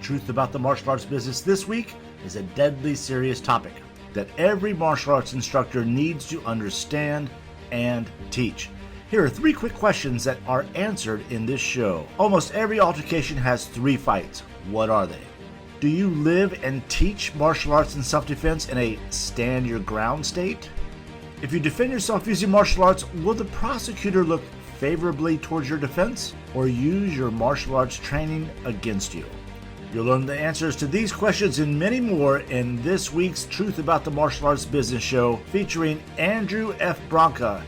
truth about the martial arts business this week is a deadly serious topic that every martial arts instructor needs to understand and teach. Here are 3 quick questions that are answered in this show. Almost every altercation has 3 fights. What are they? Do you live and teach martial arts and self-defense in a stand your ground state? If you defend yourself using martial arts, will the prosecutor look favorably towards your defense or use your martial arts training against you? You'll learn the answers to these questions and many more in this week's Truth About the Martial Arts Business Show featuring Andrew F. Branca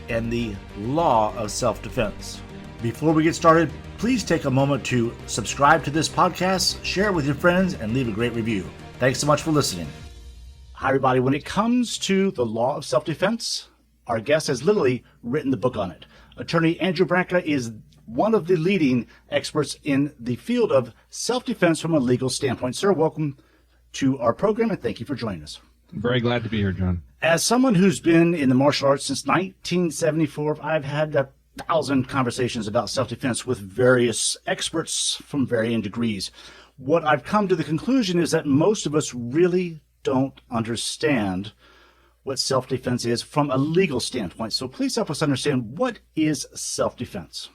and the Law of Self-Defense. Before we get started, please take a moment to subscribe to this podcast, share it with your friends, and leave a great review. Thanks so much for listening. Hi, everybody. When it comes to the law of self-defense, our guest has literally written the book on it. Attorney Andrew Branca is one of the leading experts in the field of self-defense from a legal standpoint. Sir, welcome to our program, and thank you for joining us. I'm very glad to be here, John. As someone who's been in the martial arts since 1974, I've had 1,000 conversations about self-defense with various experts from varying degrees. What I've come to the conclusion is that most of us really don't understand what self-defense is from a legal standpoint. So please help us understand, what is self-defense?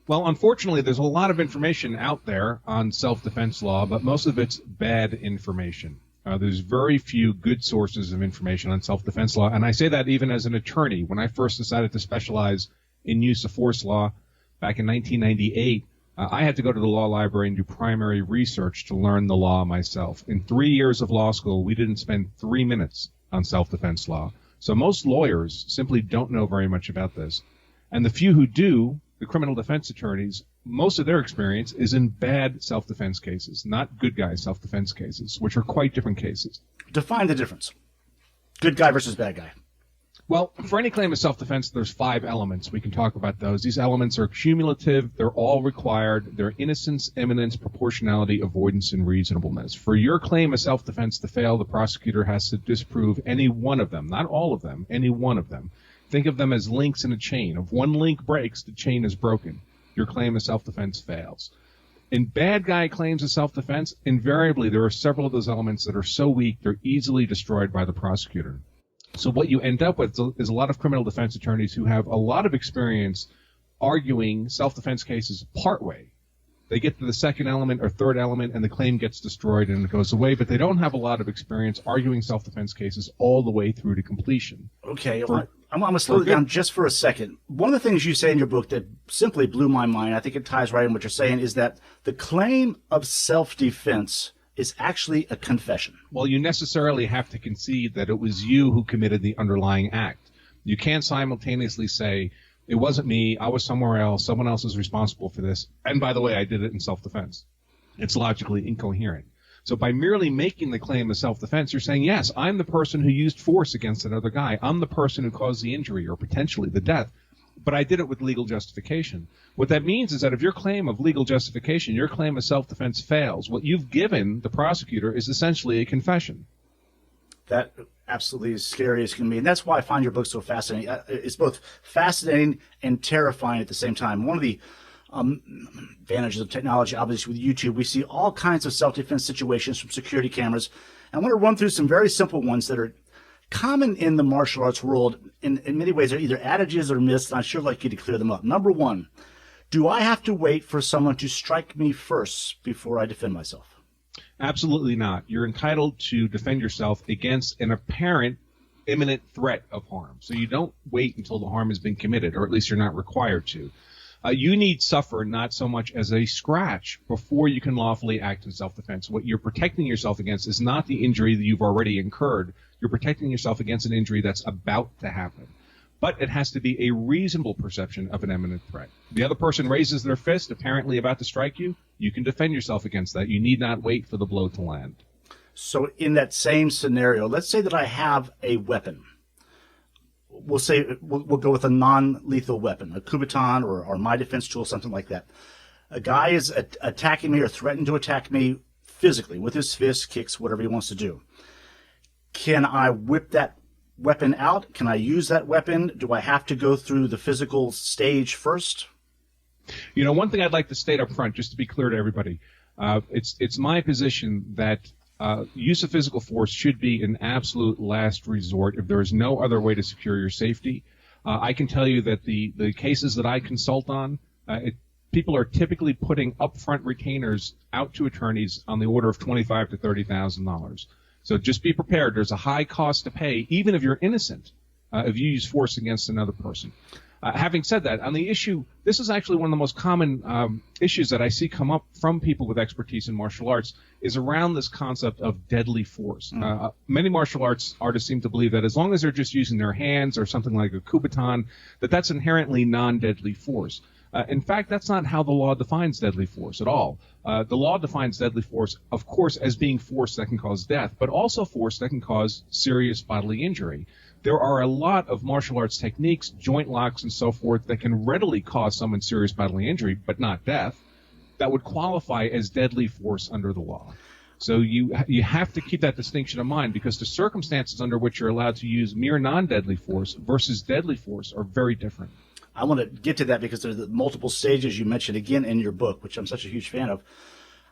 Well, unfortunately, there's a lot of information out there on self-defense law, but most of it's bad information. There's very few good sources of information on self-defense law, and I say that even as an attorney. When I first decided to specialize in use of force law back in 1998, I had to go to the law library and do primary research to learn the law myself. In 3 years of law school, we didn't spend 3 minutes on self-defense law. So most lawyers simply don't know very much about this. And the few who do, the criminal defense attorneys, most of their experience is in bad self-defense cases, not good guy self-defense cases, which are quite different cases. Define the difference. Good guy versus bad guy. Well, for any claim of self-defense, there's 5 elements. We can talk about those. These elements are cumulative. They're all required. They're innocence, imminence, proportionality, avoidance, and reasonableness. For your claim of self-defense to fail, the prosecutor has to disprove any one of them, not all of them, any one of them. Think of them as links in a chain. If one link breaks, the chain is broken. Your claim of self-defense fails. In bad guy claims of self-defense, invariably there are several of those elements that are so weak they're easily destroyed by the prosecutor. So what you end up with is a lot of criminal defense attorneys who have a lot of experience arguing self-defense cases partway. They get to the second element or third element and the claim gets destroyed and it goes away, but they don't have a lot of experience arguing self-defense cases all the way through to completion. Okay, I'm going to slow it down just for a second. One of the things you say in your book that simply blew my mind, I think it ties right in what you're saying, is that the claim of self-defense is actually a confession. Well, you necessarily have to concede that it was you who committed the underlying act. You can't simultaneously say, it wasn't me, I was somewhere else, someone else is responsible for this, and by the way, I did it in self-defense. It's logically incoherent. So by merely making the claim of self-defense, you're saying, yes, I'm the person who used force against another guy. I'm the person who caused the injury or potentially the death, but I did it with legal justification. What that means is that if your claim of legal justification, your claim of self-defense fails, what you've given the prosecutor is essentially a confession. That absolutely is scary as can be, and that's why I find your book so fascinating. It's both fascinating and terrifying at the same time. One of the advantages of technology, obviously with YouTube, we see all kinds of self-defense situations from security cameras. And I want to run through some very simple ones that are common in the martial arts world. In many ways, they're either adages or myths, and I'd sure like you to clear them up. Number 1, do I have to wait for someone to strike me first before I defend myself? Absolutely not. You're entitled to defend yourself against an apparent imminent threat of harm. So you don't wait until the harm has been committed, or at least you're not required to. You need suffer not so much as a scratch before you can lawfully act in self-defense. What you're protecting yourself against is not the injury that you've already incurred. You're protecting yourself against an injury that's about to happen. But it has to be a reasonable perception of an imminent threat. The other person raises their fist, apparently about to strike you. You can defend yourself against that. You need not wait for the blow to land. So in that same scenario, let's say that I have a weapon. We'll go with a non-lethal weapon, a Kubotan or my defense tool, something like that. A guy is attacking me or threatening to attack me physically with his fists, kicks, whatever he wants to do. Can I whip that weapon out? Can I use that weapon? Do I have to go through the physical stage first? You know, one thing I'd like to state up front, just to be clear to everybody, It's my position that use of physical force should be an absolute last resort if there is no other way to secure your safety. I can tell you that the cases that I consult on, people are typically putting upfront retainers out to attorneys on the order of $25,000 to $30,000. So just be prepared. There's a high cost to pay, even if you're innocent, if you use force against another person. Having said that, on the issue, this is actually one of the most common issues that I see come up from people with expertise in martial arts, is around this concept of deadly force. Many martial arts artists seem to believe that as long as they're just using their hands or something like a kubotan, that's inherently non-deadly force. In fact, that's not how the law defines deadly force at all. The law defines deadly force, of course, as being force that can cause death, but also force that can cause serious bodily injury. There are a lot of martial arts techniques, joint locks and so forth, that can readily cause someone serious bodily injury, but not death, that would qualify as deadly force under the law. So you have to keep that distinction in mind, because the circumstances under which you're allowed to use mere non-deadly force versus deadly force are very different. I want to get to that because there's the multiple stages you mentioned again in your book, which I'm such a huge fan of.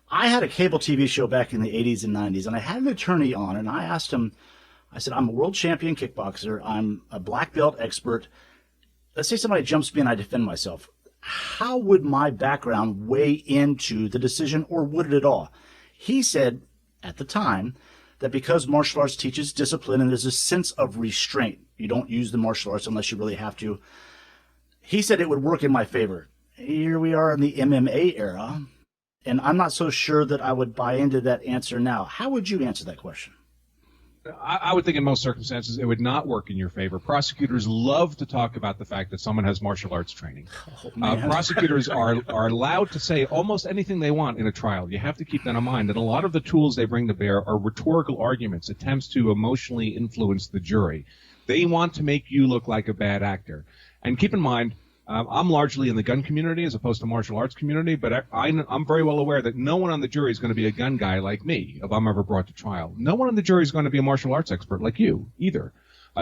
I had a cable TV show back in the 80s and 90s, and I had an attorney on, and I asked him, I said, I'm a world champion kickboxer. I'm a black belt expert. Let's say somebody jumps me and I defend myself. How would my background weigh into the decision, or would it at all? He said at the time that because martial arts teaches discipline and there's a sense of restraint, you don't use the martial arts unless you really have to. He said it would work in my favor. Here we are in the MMA era, and I'm not so sure that I would buy into that answer now. How would you answer that question? I would think in most circumstances it would not work in your favor. Prosecutors love to talk about the fact that someone has martial arts training. Prosecutors are allowed to say almost anything they want in a trial. You have to keep that in mind. And a lot of the tools they bring to bear are rhetorical arguments, attempts to emotionally influence the jury. They want to make you look like a bad actor. And keep in mind, I'm largely in the gun community as opposed to martial arts community, but I'm very well aware that no one on the jury is going to be a gun guy like me if I'm ever brought to trial. No one on the jury is going to be a martial arts expert like you either.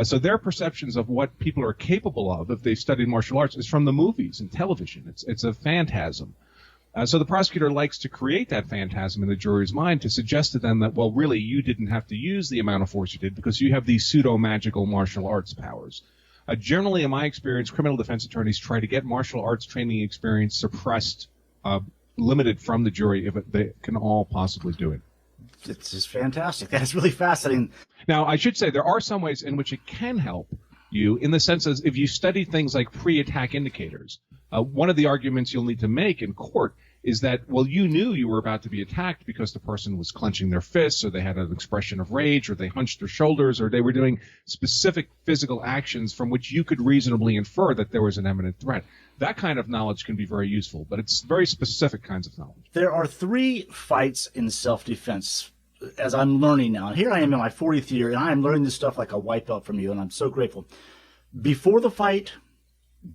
So their perceptions of what people are capable of if they've studied martial arts is from the movies and television. It's a phantasm. So the prosecutor likes to create that phantasm in the jury's mind to suggest to them that, well, really, you didn't have to use the amount of force you did because you have these pseudo-magical martial arts powers. Generally, in my experience, criminal defense attorneys try to get martial arts training experience suppressed, limited from the jury if they can all possibly do it. It's just fantastic. That's really fascinating. Now, I should say there are some ways in which it can help you, in the sense as if you study things like pre-attack indicators. One of the arguments you'll need to make in court is that, well, you knew you were about to be attacked because the person was clenching their fists, or they had an expression of rage, or they hunched their shoulders, or they were doing specific physical actions from which you could reasonably infer that there was an imminent threat. That kind of knowledge can be very useful, but it's very specific kinds of knowledge. There are 3 fights in self-defense, as I'm learning now. And here I am in my 40th year, and I am learning this stuff like a white belt from you, and I'm so grateful. Before the fight,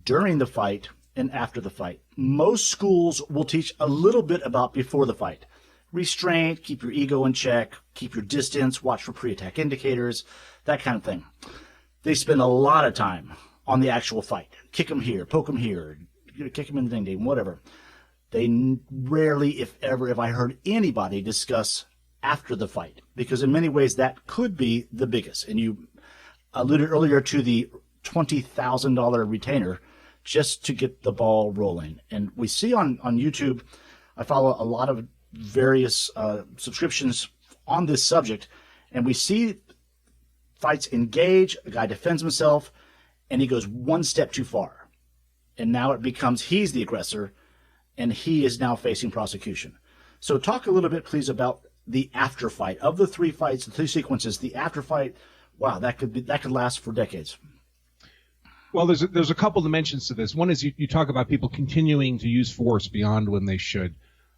during the fight, and after the fight. Most schools will teach a little bit about before the fight. Restraint, keep your ego in check, keep your distance, watch for pre-attack indicators, that kind of thing. They spend a lot of time on the actual fight. Kick them here, poke them here, kick them in the ding-ding, whatever. They rarely, if ever, if I heard anybody discuss after the fight, because in many ways that could be the biggest. And you alluded earlier to the $20,000 retainer just to get the ball rolling. And we see on YouTube, I follow a lot of various subscriptions on this subject, and we see fights engage, a guy defends himself, and he goes one step too far. And now it becomes he's the aggressor, and he is now facing prosecution. So talk a little bit, please, about the after fight. Of the 3 fights, the 3 sequences, the after fight, wow, that could last for decades. Well, there's a couple dimensions to this. One is you talk about people continuing to use force beyond when they should.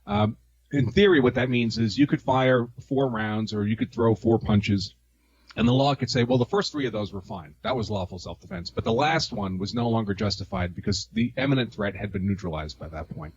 In theory, what that means is you could fire 4 rounds or you could throw 4 punches, and the law could say, well, the first 3 of those were fine. That was lawful self-defense. But the last one was no longer justified because the imminent threat had been neutralized by that point.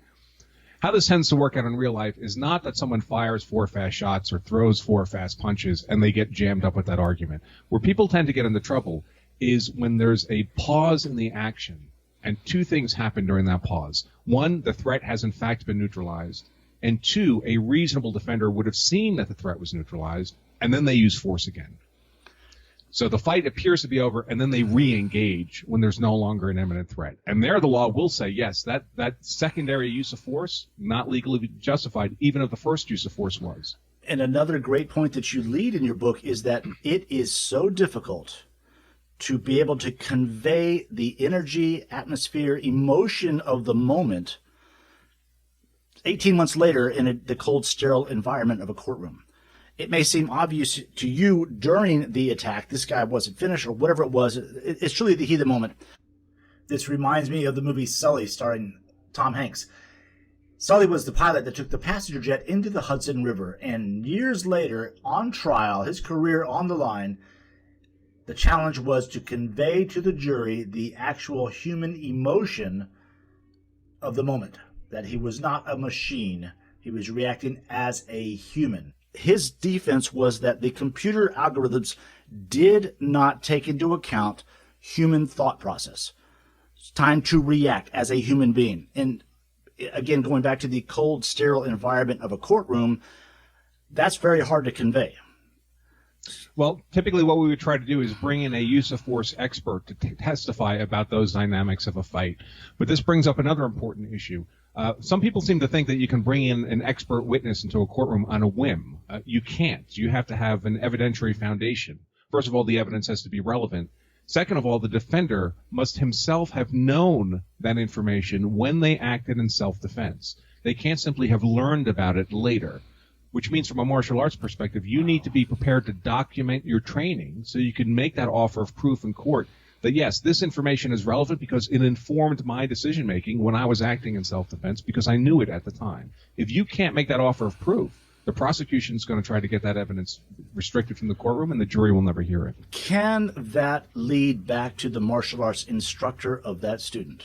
How this tends to work out in real life is not that someone fires 4 fast shots or throws 4 fast punches and they get jammed up with that argument. Where people tend to get into trouble is when there's a pause in the action, and 2 things happen during that pause. One, the threat has in fact been neutralized, And two, a reasonable defender would have seen that the threat was neutralized, and then they use force again. So the fight appears to be over, and then they re-engage when there's no longer an imminent threat. And there the law will say, yes, that secondary use of force, not legally justified, even if the first use of force was. And another great point that you lead in your book is that it is so difficult to be able to convey the energy, atmosphere, emotion of the moment 18 months later in the cold, sterile environment of a courtroom. It may seem obvious to you during the attack, this guy wasn't finished or whatever it was. It's truly the heat of the moment. This reminds me of the movie Sully starring Tom Hanks. Sully was the pilot that took the passenger jet into the Hudson River, and years later, on trial, his career on the line, the challenge was to convey to the jury the actual human emotion of the moment, that he was not a machine. He was reacting as a human. His defense was that the computer algorithms did not take into account human thought process. It's time to react as a human being. And again, going back to the cold, sterile environment of a courtroom, that's very hard to convey. Well, typically what we would try to do is bring in a use of force expert to testify about those dynamics of a fight. But this brings up another important issue. Some people seem to think that you can bring in an expert witness into a courtroom on a whim. You can't. You have to have an evidentiary foundation. First of all, the evidence has to be relevant. Second of all, the defender must himself have known that information when they acted in self-defense. They can't simply have learned about it later, which means from a martial arts perspective, you need to be prepared to document your training so you can make that offer of proof in court that, yes, this information is relevant because it informed my decision-making when I was acting in self-defense because I knew it at the time. If you can't make that offer of proof, the prosecution is going to try to get that evidence restricted from the courtroom, and the jury will never hear it. Can that lead back to the martial arts instructor of that student?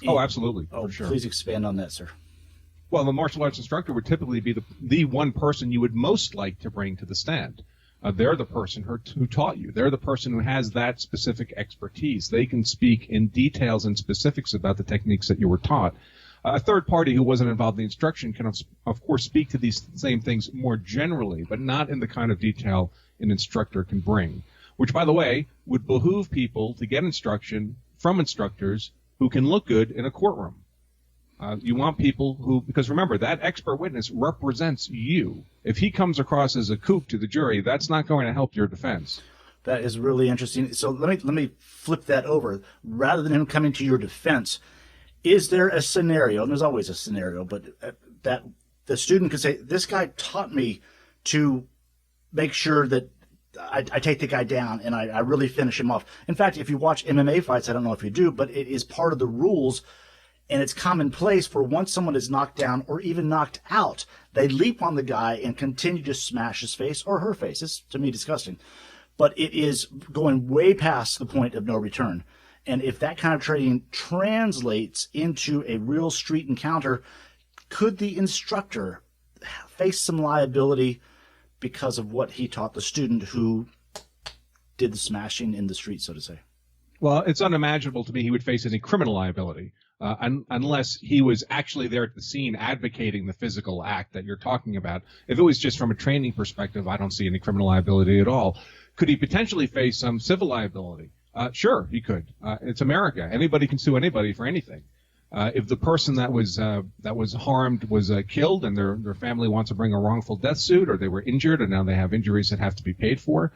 Oh, absolutely. Oh, for sure. Please expand on that, sir. Well, the martial arts instructor would typically be the one person you would most like to bring to the stand. They're the person who taught you. They're the person who has that specific expertise. They can speak in details and specifics about the techniques that you were taught. A third party who wasn't involved in the instruction can, of course, speak to these same things more generally, but not in the kind of detail an instructor can bring, which, by the way, would behoove people to get instruction from instructors who can look good in a courtroom. You want people who, because remember, that expert witness represents you. If he comes across as a kook to the jury, that's not going to help your defense. That is really interesting. So let me flip that over. Rather than him coming to your defense, is there a scenario, and there's always a scenario, but that the student could say, this guy taught me to make sure that I take the guy down and I really finish him off. In fact, if you watch MMA fights, I don't know if you do, but it is part of the rules. And it's commonplace for once someone is knocked down or even knocked out, they leap on the guy and continue to smash his face or her face. It's, to me, disgusting. But it is going way past the point of no return. And if that kind of training translates into a real street encounter, could the instructor face some liability because of what he taught the student who did the smashing in the street, so to say? Well, it's unimaginable to me he would face any criminal liability. Unless he was actually there at the scene advocating the physical act that you're talking about. If it was just from a training perspective, I don't see any criminal liability at all. Could he potentially face some civil liability? Sure, he could. It's America. Anybody can sue anybody for anything. If the person that was harmed was killed and their family wants to bring a wrongful death suit, or they were injured and now they have injuries that have to be paid for,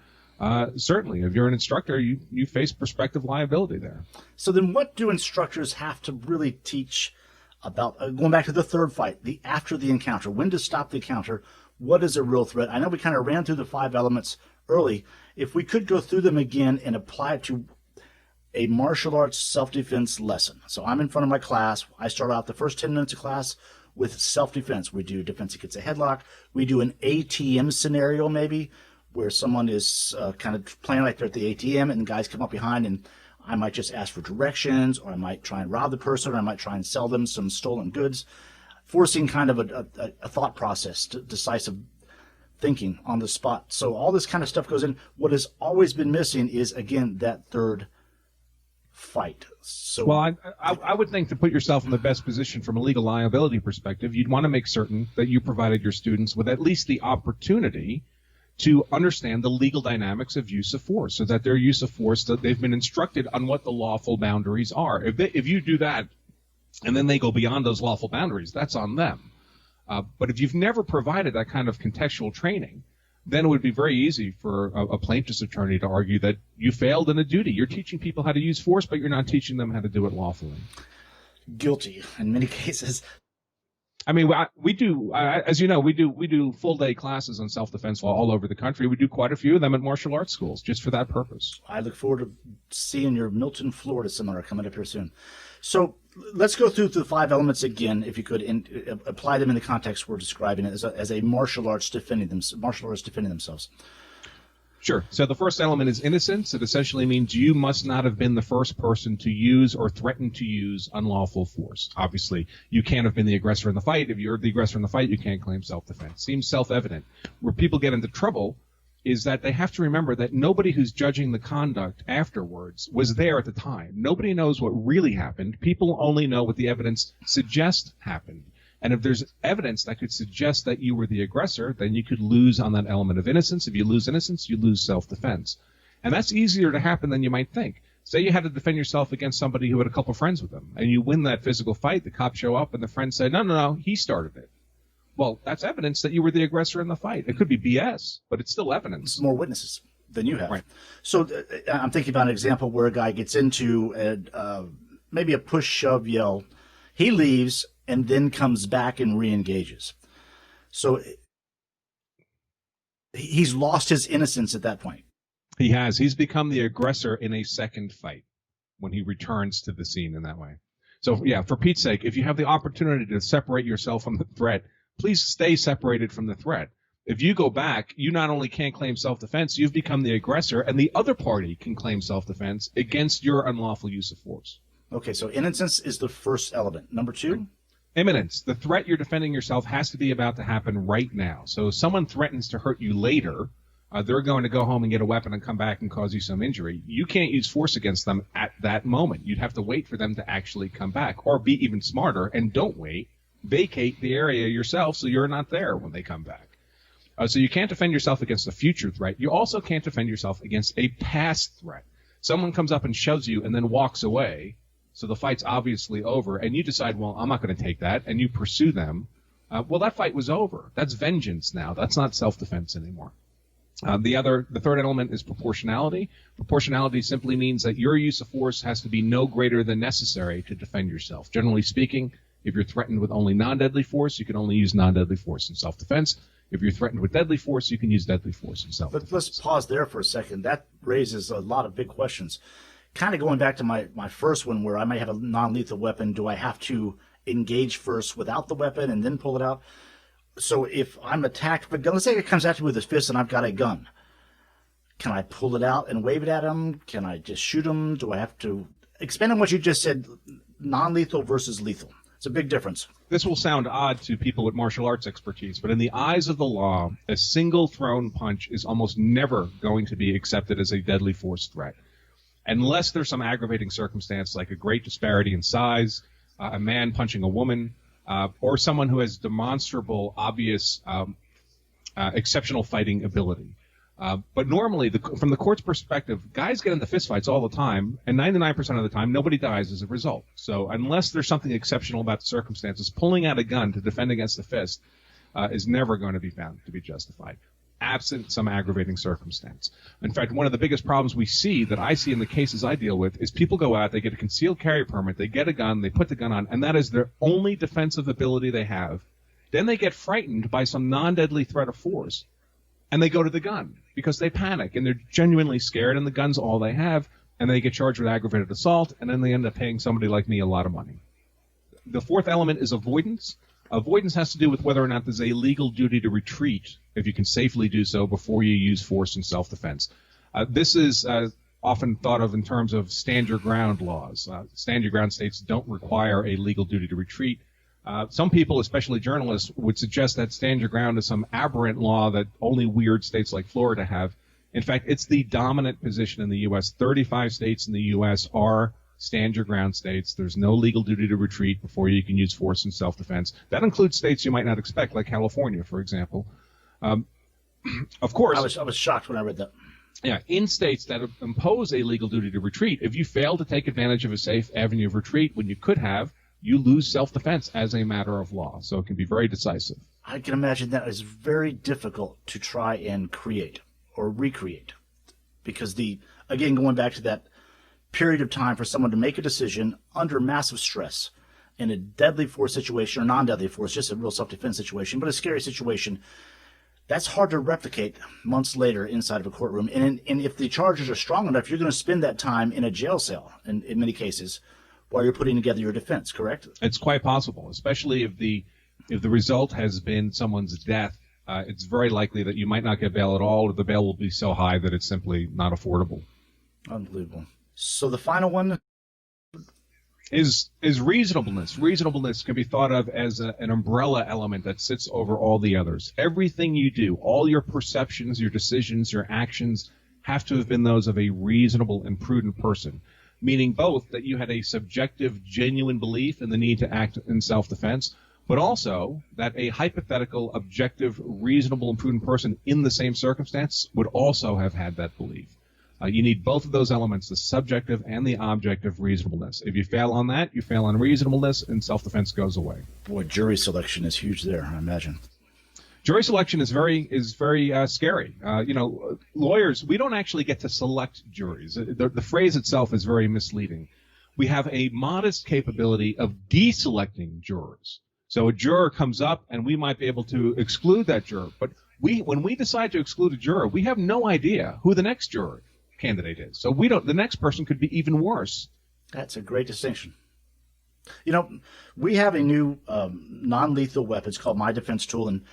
certainly, if you're an instructor, you face prospective liability there. So then what do instructors have to really teach about, going back to the third fight, after the encounter, when to stop the encounter, what is a real threat? I know we kind of ran through the 5 elements early. If we could go through them again and apply it to a martial arts self-defense lesson. So I'm in front of my class. I start out the first 10 minutes of class with self-defense. We do defense against a headlock. We do an ATM scenario maybe, where someone is kind of playing like they're at the ATM and guys come up behind and I might just ask for directions, or I might try and rob the person, or I might try and sell them some stolen goods, forcing kind of a thought process, decisive thinking on the spot. So all this kind of stuff goes in. What has always been missing is, again, that third fight. So, well, I would think to put yourself in the best position from a legal liability perspective, you'd want to make certain that you provided your students with at least the opportunity to understand the legal dynamics of use of force, so that their use of force, that they've been instructed on what the lawful boundaries are. If you do that and then they go beyond those lawful boundaries, that's on them. But if you've never provided that kind of contextual training, then it would be very easy for a plaintiff's attorney to argue that you failed in a duty. You're teaching people how to use force, but you're not teaching them how to do it lawfully. Guilty in many cases. I mean, we do, as you know, we do full-day classes on self-defense law all over the country. We do quite a few of them at martial arts schools just for that purpose. I look forward to seeing your Milton, Florida seminar coming up here soon. So let's go through the 5 elements again, if you could, and apply them in the context we're describing it as a martial arts defending themselves. Sure. So the first element is innocence. It essentially means you must not have been the first person to use or threaten to use unlawful force. Obviously, you can't have been the aggressor in the fight. If you're the aggressor in the fight, you can't claim self-defense. Seems self-evident. Where people get into trouble is that they have to remember that nobody who's judging the conduct afterwards was there at the time. Nobody knows what really happened. People only know what the evidence suggests happened. And if there's evidence that could suggest that you were the aggressor, then you could lose on that element of innocence. If you lose innocence, you lose self-defense. And that's easier to happen than you might think. Say you had to defend yourself against somebody who had a couple friends with them, and you win that physical fight, the cops show up, and the friends say, no, he started it. Well, that's evidence that you were the aggressor in the fight. It could be BS, but it's still evidence. More witnesses than you have. Right. So I'm thinking about an example where a guy gets into maybe a push, shove, yell. He leaves and then comes back and re-engages. So he's lost his innocence at that point. He has. He's become the aggressor in a second fight when he returns to the scene in that way. So, yeah, for Pete's sake, if you have the opportunity to separate yourself from the threat, please stay separated from the threat. If you go back, you not only can't claim self-defense, you've become the aggressor, and the other party can claim self-defense against your unlawful use of force. Okay, so innocence is the first element. Number 2? Imminence. The threat you're defending yourself has to be about to happen right now. So if someone threatens to hurt you later, they're going to go home and get a weapon and come back and cause you some injury. You can't use force against them at that moment. You'd have to wait for them to actually come back, or be even smarter and don't wait. Vacate the area yourself so you're not there when they come back. So you can't defend yourself against a future threat. You also can't defend yourself against a past threat. Someone comes up and shoves you and then walks away. So the fight's obviously over, and you decide, well, I'm not going to take that, and you pursue them. Well, that fight was over. That's vengeance now. That's not self-defense anymore. The third element is proportionality. Proportionality simply means that your use of force has to be no greater than necessary to defend yourself. Generally speaking, if you're threatened with only non-deadly force, you can only use non-deadly force in self-defense. If you're threatened with deadly force, you can use deadly force in self-defense. But let's pause there for a second. That raises a lot of big questions. Kind of going back to my first one, where I might have a non-lethal weapon, do I have to engage first without the weapon and then pull it out? So if I'm attacked, but let's say it comes at me with his fist and I've got a gun, can I pull it out and wave it at him? Can I just shoot him? Do I have to expand on what you just said, non-lethal versus lethal? It's a big difference. This will sound odd to people with martial arts expertise, but in the eyes of the law, a single thrown punch is almost never going to be accepted as a deadly force threat. Unless there's some aggravating circumstance like a great disparity in size, a man punching a woman, or someone who has demonstrable, obvious, exceptional fighting ability. But normally, from the court's perspective, guys get into fistfights all the time, and 99% of the time, nobody dies as a result. So unless there's something exceptional about the circumstances, pulling out a gun to defend against the fist is never going to be found to be justified, absent some aggravating circumstance. In fact, one of the biggest problems we see, that I see in the cases I deal with, is people go out, they get a concealed carry permit, they get a gun, they put the gun on, and that is their only defensive ability they have. Then they get frightened by some non-deadly threat of force, and they go to the gun because they panic, and they're genuinely scared, and the gun's all they have, and they get charged with aggravated assault, and then they end up paying somebody like me a lot of money. The fourth element is avoidance. Avoidance has to do with whether or not there's a legal duty to retreat, if you can safely do so, before you use force in self-defense. This is often thought of in terms of stand-your-ground laws. Stand-your-ground states don't require a legal duty to retreat. Some people, especially journalists, would suggest that stand-your-ground is some aberrant law that only weird states like Florida have. In fact, it's the dominant position in the U.S. 35 states in the U.S. are stand your ground states. There's no legal duty to retreat before you can use force in self-defense. That includes states you might not expect, like California, for example. Of course, I was shocked when I read that. Yeah, in states that impose a legal duty to retreat, if you fail to take advantage of a safe avenue of retreat when you could have, you lose self-defense as a matter of law. So it can be very decisive. I can imagine that is very difficult to try and create or recreate. Because again, going back to that period of time for someone to make a decision under massive stress in a deadly force situation or non-deadly force, just a real self-defense situation, but a scary situation, that's hard to replicate months later inside of a courtroom. And if the charges are strong enough, you're going to spend that time in a jail cell in many cases while you're putting together your defense, correct? It's quite possible, especially if the result has been someone's death. It's very likely that you might not get bail at all, or the bail will be so high that it's simply not affordable. Unbelievable. So the final one is reasonableness. Reasonableness can be thought of as an umbrella element that sits over all the others. Everything you do, all your perceptions, your decisions, your actions have to have been those of a reasonable and prudent person, meaning both that you had a subjective, genuine belief in the need to act in self-defense, but also that a hypothetical, objective, reasonable, and prudent person in the same circumstance would also have had that belief. You need both of those elements, the subjective and the objective reasonableness. If you fail on that, you fail on reasonableness, and self-defense goes away. Boy, jury selection is huge there, I imagine. Jury selection is very scary. Lawyers, we don't actually get to select juries. The phrase itself is very misleading. We have a modest capability of deselecting jurors. So a juror comes up, and we might be able to exclude that juror. But when we decide to exclude a juror, we have no idea who the next juror candidate is. So the next person could be even worse. That's a great distinction. We have a new non-lethal weapon. It's called My Defense Tool, and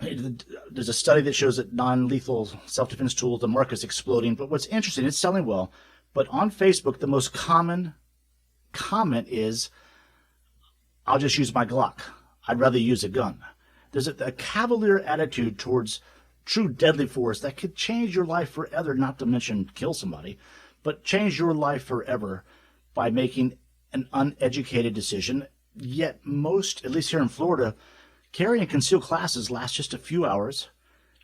there's a study that shows that non-lethal self-defense tool, the market's exploding. But what's interesting, it's selling well. But on Facebook, the most common comment is, "I'll just use my Glock. I'd rather use a gun." There's a cavalier attitude towards true deadly force that could change your life forever, not to mention kill somebody, but change your life forever by making an uneducated decision. Yet most, at least here in Florida, carry and conceal classes last just a few hours.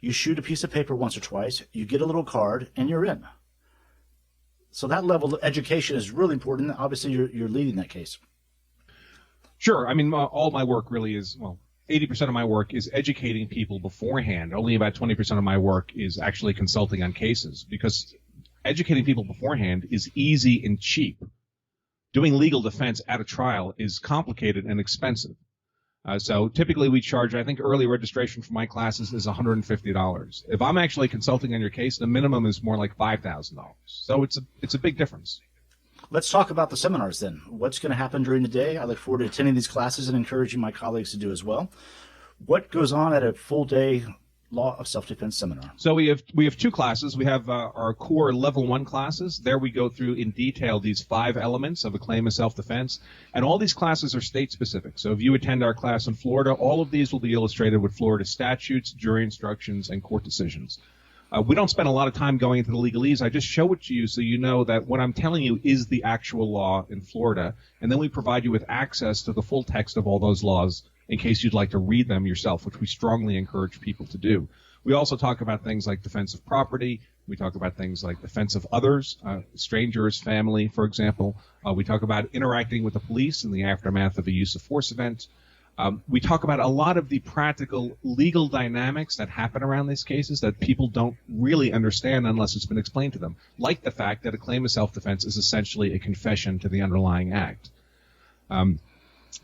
You shoot a piece of paper once or twice, you get a little card, and you're in. So that level of education is really important. Obviously, you're leading that case. Sure. I mean, all my work really is, 80% of my work is educating people beforehand. Only about 20% of my work is actually consulting on cases, because educating people beforehand is easy and cheap. Doing legal defense at a trial is complicated and expensive. So typically we charge, I think early registration for my classes is $150. If I'm actually consulting on your case, the minimum is more like $5,000. So it's a big difference. Let's talk about the seminars then. What's going to happen during the day? I look forward to attending these classes and encouraging my colleagues to do as well. What goes on at a full-day law of self-defense seminar? So we have two classes. We have our core level 1 classes. There we go through in detail these 5 elements of a claim of self-defense. And all these classes are state-specific. So if you attend our class in Florida, all of these will be illustrated with Florida statutes, jury instructions, and court decisions. We don't spend a lot of time going into the legalese. I just show it to you so you know that what I'm telling you is the actual law in Florida, and then we provide you with access to the full text of all those laws in case you'd like to read them yourself, which we strongly encourage people to do. We also talk about things like defense of property. We talk about things like defense of others, strangers, family, for example. We talk about interacting with the police in the aftermath of a use of force event. We talk about a lot of the practical legal dynamics that happen around these cases that people don't really understand unless it's been explained to them, like the fact that a claim of self-defense is essentially a confession to the underlying act.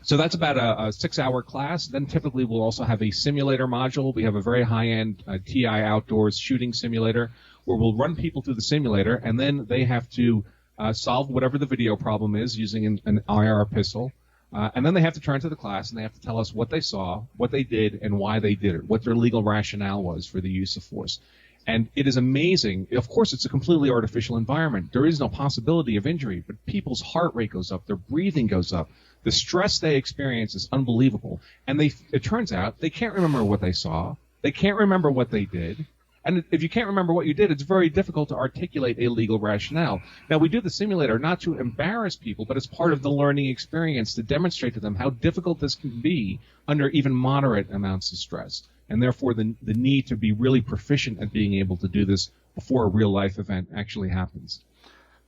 So that's about a 6-hour class. Then typically we'll also have a simulator module. We have a very high-end TI outdoors shooting simulator where we'll run people through the simulator, and then they have to solve whatever the video problem is using an IR pistol. And then they have to turn to the class, and they have to tell us what they saw, what they did, and why they did it, what their legal rationale was for the use of force. And it is amazing. Of course, it's a completely artificial environment. There is no possibility of injury, but people's heart rate goes up, their breathing goes up. The stress they experience is unbelievable. And it turns out they can't remember what they saw. They can't remember what they did. And if you can't remember what you did, it's very difficult to articulate a legal rationale. Now, we do the simulator not to embarrass people, but as part of the learning experience to demonstrate to them how difficult this can be under even moderate amounts of stress, and therefore the need to be really proficient at being able to do this before a real-life event actually happens.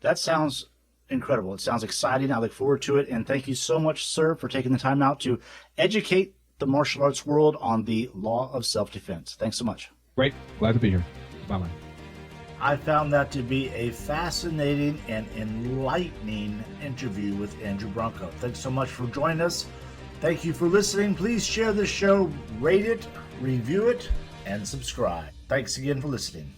That sounds incredible. It sounds exciting. I look forward to it. And thank you so much, sir, for taking the time out to educate the martial arts world on the law of self-defense. Thanks so much. Great. Glad to be here. Bye-bye. I found that to be a fascinating and enlightening interview with Andrew Branca. Thanks so much for joining us. Thank you for listening. Please share this show, rate it, review it, and subscribe. Thanks again for listening.